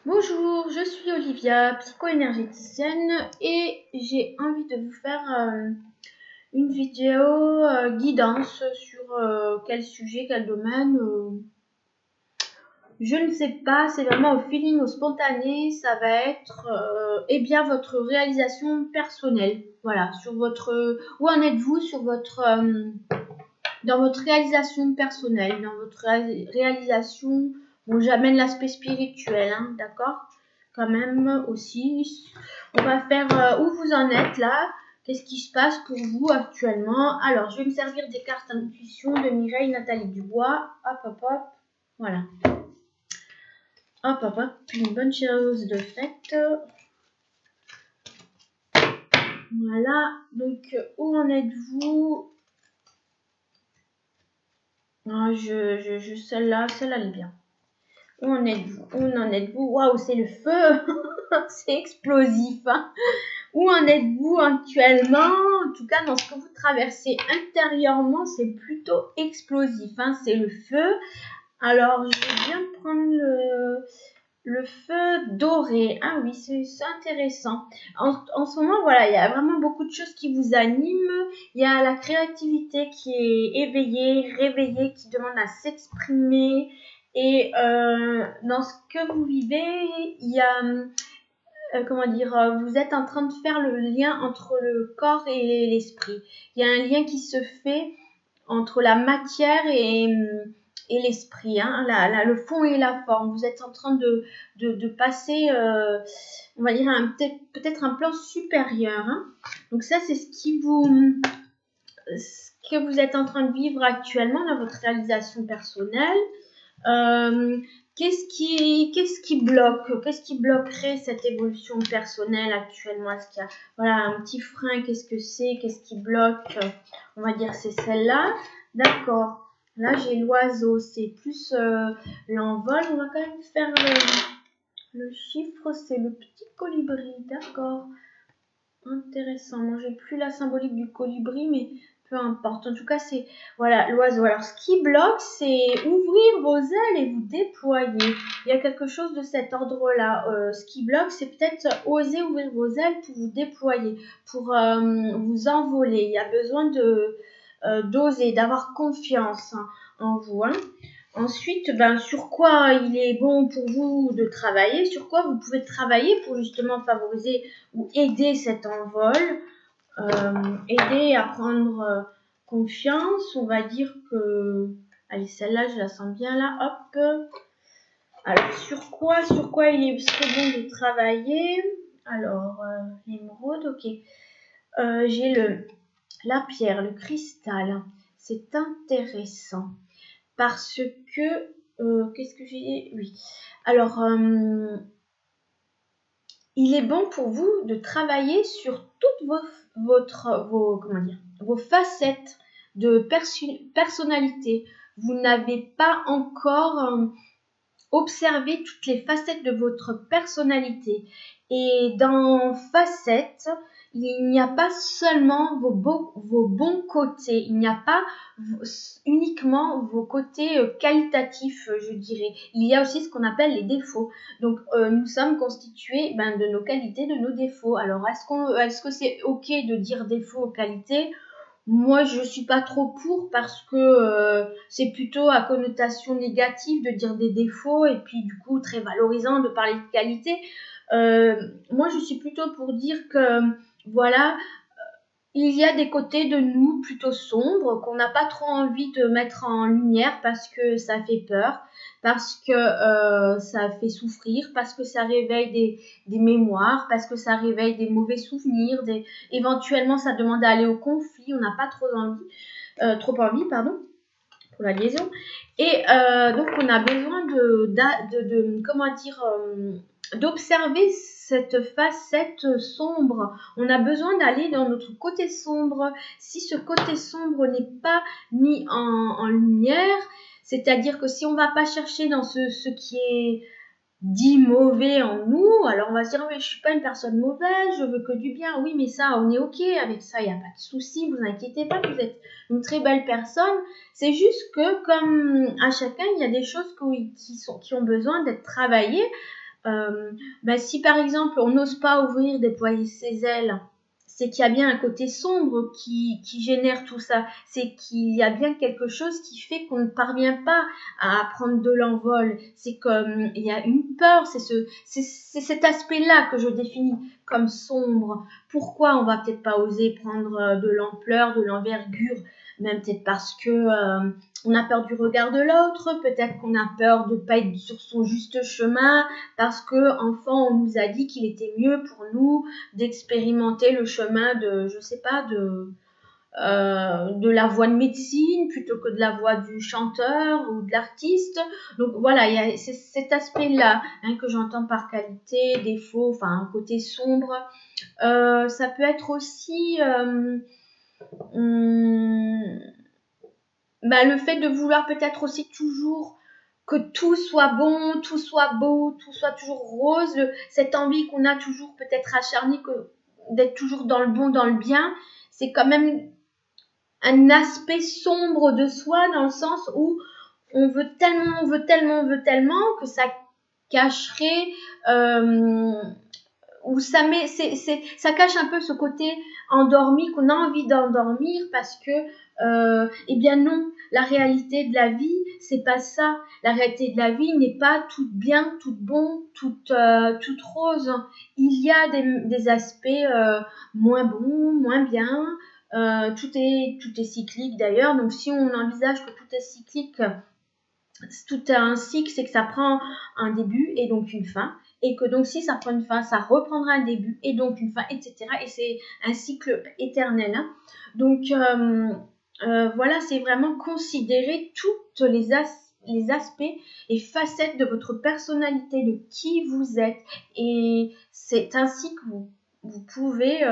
Bonjour, je suis Olivia, psycho-énergéticienne et j'ai envie de vous faire une vidéo guidance sur quel sujet, quel domaine. Je ne sais pas, c'est vraiment au feeling, au spontané, ça va être votre réalisation personnelle. Voilà, sur votre où en êtes-vous sur votre dans votre réalisation personnelle, dans votre réalisation. Bon, j'amène l'aspect spirituel, hein, d'accord? Quand même aussi. On va faire où vous en êtes là. Qu'est-ce qui se passe pour vous actuellement? Alors, je vais me servir des cartes intuition de Mireille Nathalie Dubois. Hop, hop, hop. Voilà. Hop, hop, hop. Une bonne chose de faite. Voilà. Donc, où en êtes-vous? Ah, celle-là, elle est bien. Où en êtes-vous? Où en êtes-vous? Waouh, c'est le feu! C'est explosif, hein. Où en êtes-vous actuellement? En tout cas, dans ce que vous traversez intérieurement, c'est plutôt explosif, hein. C'est le feu. Alors, je vais bien prendre le feu doré. Ah oui, c'est intéressant. En ce moment, voilà, il y a vraiment beaucoup de choses qui vous animent. Il y a la créativité qui est éveillée, réveillée, qui demande à s'exprimer. Et dans ce que vous vivez, il y a vous êtes en train de faire le lien entre le corps et l'esprit. Il y a un lien qui se fait entre la matière et l'esprit, hein, le fond et la forme. Vous êtes en train de passer, on va dire, peut-être un plan supérieur, hein. Donc ça, c'est ce que vous êtes en train de vivre actuellement dans votre réalisation personnelle. Qu'est-ce qui bloque? Qu'est-ce qui bloquerait cette évolution personnelle actuellement? Est-ce qu'il y a un petit frein? Qu'est-ce que c'est? Qu'est-ce qui bloque? On va dire c'est celle-là. D'accord. Là, j'ai l'oiseau. C'est plus l'envol. On va quand même faire le chiffre. C'est le petit colibri. D'accord. Intéressant. Moi, j'ai plus la symbolique du colibri, mais peu importe. En tout cas, c'est l'oiseau. Alors, ce qui bloque, c'est ouvrir vos ailes et vous déployer. Il y a quelque chose de cet ordre-là. Ce qui bloque, c'est peut-être oser ouvrir vos ailes pour vous déployer, pour vous envoler. Il y a besoin d'oser, d'avoir confiance en vous, hein. Ensuite, sur quoi il est bon pour vous de travailler, sur quoi vous pouvez travailler pour justement favoriser ou aider cet envol, aider à prendre confiance. On va dire que, allez, celle-là, je la sens bien là, hop. Alors, sur quoi il serait bon de travailler? Alors, l'émeraude, ok. J'ai la pierre, le cristal. C'est intéressant. Parce que, qu'est-ce que j'ai? Oui. Alors, il est bon pour vous de travailler sur toutes vos facettes de personnalité. Vous n'avez pas encore observé toutes les facettes de votre personnalité. Et dans facettes, il n'y a pas seulement vos bons côtés, il n'y a pas uniquement vos côtés qualitatifs, je dirais. Il y a aussi ce qu'on appelle les défauts. Donc, nous sommes constitués de nos qualités, de nos défauts. Alors, est-ce que c'est ok de dire défauts aux qualités? Moi, je suis pas trop pour parce que c'est plutôt à connotation négative de dire des défauts et puis du coup très valorisant de parler de qualité. Moi, je suis plutôt pour dire que voilà, il y a des côtés de nous plutôt sombres qu'on n'a pas trop envie de mettre en lumière parce que ça fait peur, parce que ça fait souffrir, parce que ça réveille des mémoires, parce que ça réveille des mauvais souvenirs, éventuellement ça demande à aller au conflit, on n'a pas trop envie, pardon, pour la liaison. Et donc on a besoin d'observer cette facette sombre. On a besoin d'aller dans notre côté sombre. Si ce côté sombre n'est pas mis en lumière, c'est-à-dire que si on ne va pas chercher dans ce qui est dit mauvais en nous, alors on va se dire mais je suis pas une personne mauvaise, je veux que du bien. Oui, mais ça, on est ok avec ça, il n'y a pas de souci, vous inquiétez pas, vous êtes une très belle personne. C'est juste que comme à chacun, il y a des choses qui ont besoin d'être travaillées Si par exemple on n'ose pas ouvrir, déployer ses ailes, c'est qu'il y a bien un côté sombre qui génère tout ça. C'est qu'il y a bien quelque chose qui fait qu'on ne parvient pas à prendre de l'envol. C'est comme il y a une peur, c'est cet aspect-là que je définis comme sombre. Pourquoi on va peut-être pas oser prendre de l'ampleur, de l'envergure, même peut-être parce que on a peur du regard de l'autre, peut-être qu'on a peur de ne pas être sur son juste chemin, parce que enfant on nous a dit qu'il était mieux pour nous d'expérimenter le chemin de, je sais pas, de la voix de médecine plutôt que de la voix du chanteur ou de l'artiste. Donc voilà, il y a cet aspect-là que j'entends par qualité, défaut, enfin un côté sombre. Ça peut être aussi le fait de vouloir peut-être aussi toujours que tout soit bon, tout soit beau, tout soit toujours rose, cette envie qu'on a toujours peut-être acharnée d'être toujours dans le bon, dans le bien, c'est quand même un aspect sombre de soi dans le sens où on veut tellement que ça cacherait où ça cache un peu ce côté endormi qu'on a envie d'endormir parce que eh bien non, la réalité de la vie c'est pas ça. La réalité de la vie n'est pas toute bien, toute bon, toute rose. Il y a des aspects moins bons, moins bien. Tout est cyclique d'ailleurs. Donc si on envisage que tout est cyclique, tout a un cycle, c'est que ça prend un début et donc une fin, et que donc si ça prend une fin, ça reprendra un début et donc une fin, etc. Et c'est un cycle éternel. Donc voilà, c'est vraiment considérer tous les aspects et facettes de votre personnalité, de qui vous êtes, et c'est ainsi que vous pouvez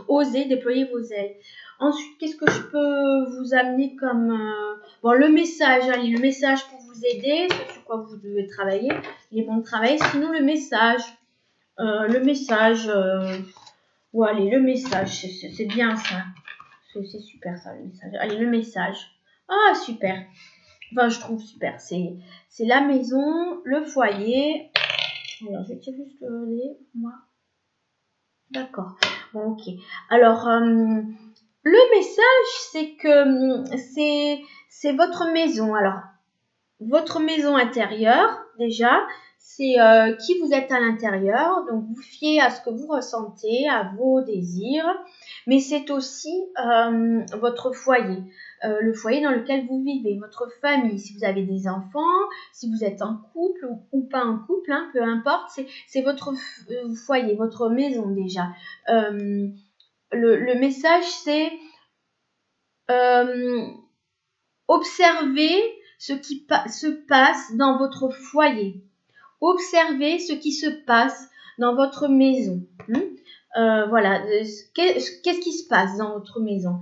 oser déployer vos ailes. Ensuite, qu'est-ce que je peux vous amener comme le message, allez, le message pour vous aider, c'est sur quoi vous devez travailler, il est bon de travailler. Sinon le message, allez, le message, c'est bien ça, c'est super ça le message. Allez, le message, super, enfin je trouve super, c'est la maison, le foyer. Alors je vais tirer juste le lait, moi. D'accord, bon ok. Alors le message, c'est que c'est votre maison. Alors, votre maison intérieure, déjà, c'est qui vous êtes à l'intérieur. Donc, vous fiez à ce que vous ressentez, à vos désirs. Mais c'est aussi votre foyer, le foyer dans lequel vous vivez, votre famille. Si vous avez des enfants, si vous êtes en couple ou pas en couple, peu importe, c'est votre foyer, votre maison déjà. Le message, c'est observez ce qui se passe dans votre foyer. Observez ce qui se passe dans votre maison. Voilà. Qu'est-ce qui se passe dans votre maison?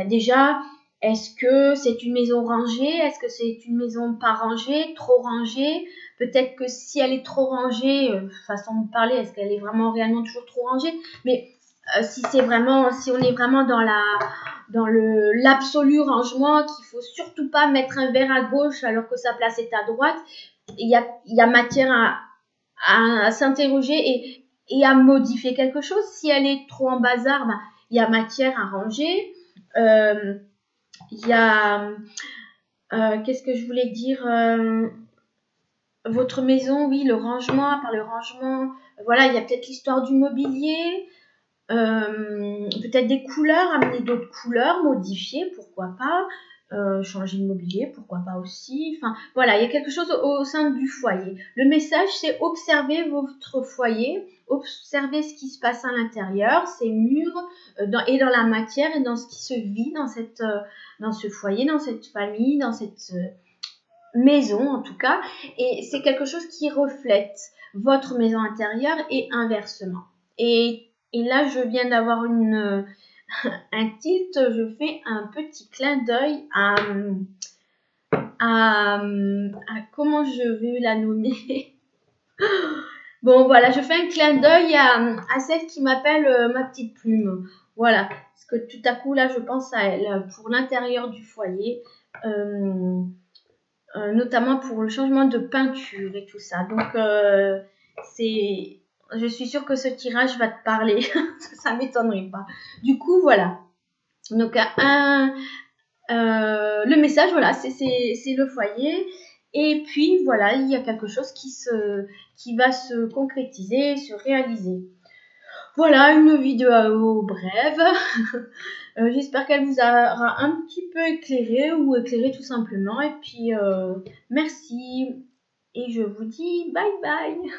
Déjà, est-ce que c'est une maison rangée? Est-ce que c'est une maison pas rangée, trop rangée? Peut-être que si elle est trop rangée, façon de parler, est-ce qu'elle est vraiment réellement toujours trop rangée? Mais si on est vraiment dans l'absolu rangement, qu'il faut surtout pas mettre un verre à gauche alors que sa place est à droite, il y a matière à s'interroger et à modifier quelque chose. Si elle est trop en bazar, il y a matière à ranger. Il y a qu'est-ce que je voulais dire, votre maison, oui, le rangement, par le rangement, voilà, il y a peut-être l'histoire du mobilier, peut-être des couleurs, amener d'autres couleurs, modifier, pourquoi pas, changer de mobilier, pourquoi pas aussi. Enfin, voilà, il y a quelque chose au sein du foyer. Le message, c'est observer votre foyer, observer ce qui se passe à l'intérieur, ses murs, et dans la matière et dans ce qui se vit dans ce foyer, dans cette famille, dans cette maison en tout cas. Et c'est quelque chose qui reflète votre maison intérieure et inversement. Et là, je viens d'avoir un tilt, je fais un petit clin d'œil à comment je vais la nommer. Bon, voilà, je fais un clin d'œil à celle qui m'appelle ma petite plume. Voilà, parce que tout à coup, là, je pense à elle pour l'intérieur du foyer. notamment pour le changement de peinture et tout ça. Donc, je suis sûre que ce tirage va te parler. Ça m'étonnerait pas. Du coup, voilà. Donc, le message, voilà, c'est le foyer. Et puis, voilà, il y a quelque chose qui va se concrétiser, se réaliser. Voilà, une vidéo brève. J'espère qu'elle vous aura un petit peu éclairé ou éclairé tout simplement. Et puis, merci. Et je vous dis bye bye.